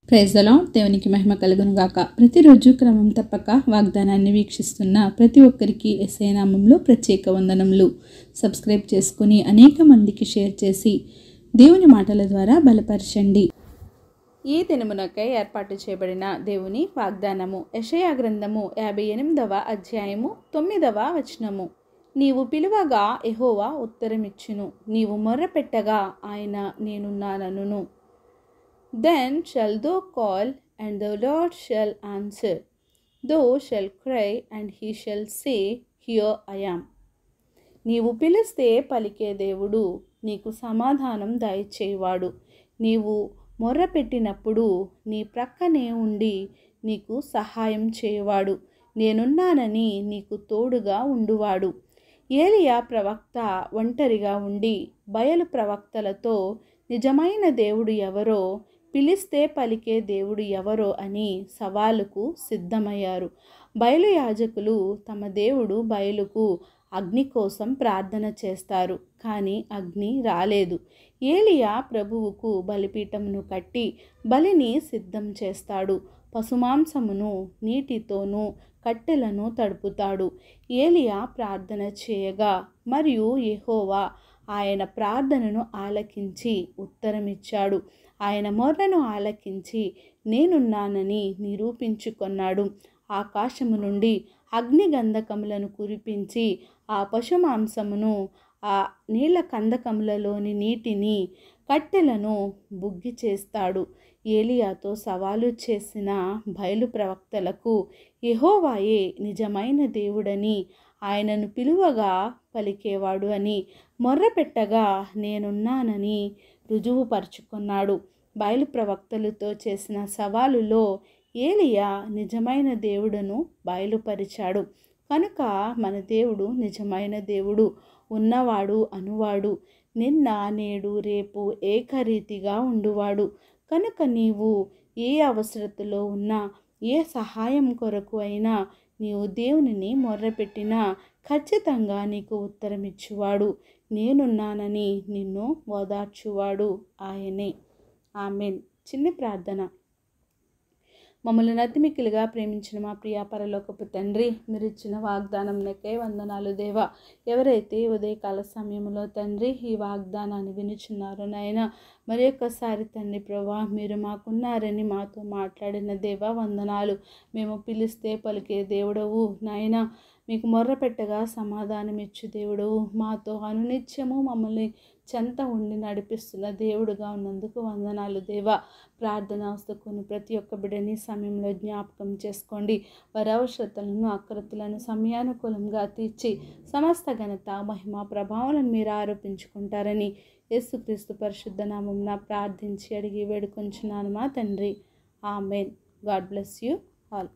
Praise the lord. దేవునికి మహిమ కలుగును గాక. ప్రతిరోజు క్రమం తప్పక వాగ్దానాన్ని వీక్షిస్తున్న ప్రతి ఒక్కరికి యేసయ్య నామములో ప్రత్యేక వందనములు. సబ్స్క్రైబ్ చేసుకుని అనేక మందికి షేర్ చేసి దేవుని మాటల ద్వారా బలపరచండి. ఈ దినమునకై ఏర్పాటు చేయబడిన దేవుని వాగ్దానము యెషయా గ్రంథము 58వ అధ్యాయము 9వ వచనము. నీవు పిలువగా యెహోవా ఉత్తరమిచ్చును, నీవు మొర్రపెట్టగా ఆయన నేనున్నానను. Then shall thou call, and the Lord shall answer. Thou shalt cry, and he shall say, Here I am. నీవు పిలిస్తే పలికే దేవుడు, నీకు సమాధానం దయచేవాడు. నీవు మొర్రపెట్టినప్పుడు నీ ప్రక్కనే ఉండి నీకు సహాయం చేయవాడు. నేనున్నానని నీకు తోడుగా ఉండువాడు. ఏలియా ప్రవక్త ఒంటరిగా ఉండి బయలు ప్రవక్తలతో నిజమైన దేవుడు ఎవరో, పిలిస్తే పలికే దేవుడు ఎవరో అని సవాలుకు సిద్ధమయ్యారు. బయలు యాజకులు తమ దేవుడు బయలుకు అగ్ని కోసం ప్రార్థన చేస్తారు, కానీ అగ్ని రాలేదు. ఏలియా ప్రభువుకు బలిపీఠమును కట్టి బలిని సిద్ధం చేస్తాడు. పశుమాంసమును నీటితోనూ కట్టెలను తడుపుతాడు. ఏలియా ప్రార్థన చేయగా మరియు యెహోవా ఆయన ప్రార్థనను ఆలకించి ఉత్తరమిచ్చాడు. ఆయన మొర్రను ఆలకించి నేనున్నానని నిరూపించుకొన్నాడు. ఆకాశము నుండి అగ్ని గంధకములను కురిపించి ఆ పశుమాంసమును, ఆ నీళ్ళ కందకములలోని నీటిని, కట్టెలను బుగ్గి చేస్తాడు. ఏలియాతో సవాలు చేసిన బయలు ప్రవక్తలకు యెహోవాయే నిజమైన దేవుడని, ఆయనను పిలువగా పలికేవాడు అని, మొర్రపెట్టగా నేనున్నానని రుజువుపరుచుకున్నాడు. బయలు ప్రవక్తలతో చేసిన సవాలులో ఏలియా నిజమైన దేవుడును బయలుపరిచాడు. కనుక మన దేవుడు నిజమైన దేవుడు, ఉన్నవాడు అనువాడు, నిన్న నేడు రేపు ఏకరీతిగా ఉండువాడు. కనుక నీవు ఏ అవసరతలో ఉన్నా, ఏ సహాయం కొరకు అయినా నీవు దేవునిని మొర్రపెట్టినా ఖచ్చితంగా నీకు ఉత్తరమిచ్చువాడు. నేనున్నానని నిన్ను ఓదార్చువాడు ఆయనే. ఆమెన్. చిన్న ప్రార్థన. మమ్మల్ని అతిమిక్కిలిగా ప్రేమించిన మా ప్రియ పరలోకపు తండ్రి, మీరు ఇచ్చిన వాగ్దానంకే వందనాలు దేవా. ఎవరైతే ఉదయకాల సమయంలో తండ్రి ఈ వాగ్దానాన్ని వినుచున్నారో నాయన, మరి ఒక్కసారి తండ్రి ప్రభా మీరు మాకున్నారని మాతో మాట్లాడిన దేవా వందనాలు. మేము పిలిస్తే పలికే దేవుడవు నాయన, మీకు మొర్రపెట్టగా సమాధానం ఇచ్చు దేవుడవు, మాతో అనునిత్యము మమ్మల్ని చెంత ఉండి నడిపిస్తున్న దేవుడుగా ఉన్నందుకు వందనాలు దేవా. ప్రార్థన అవసరకుని ప్రతి ఒక్క బిడ్డని సమయంలో జ్ఞాపకం చేసుకోండి. వారి అవసరతలను అక్రతలను సమయానుకూలంగా తీర్చి సమస్త ఘనత మహిమ ప్రభావాలను మీరు ఆరోపించుకుంటారని యేసుక్రీస్తు పరిశుద్ధ నామమున ప్రార్థించి అడిగి వేడుకొంచున్నాను మా తండ్రి. Amen. God bless you all.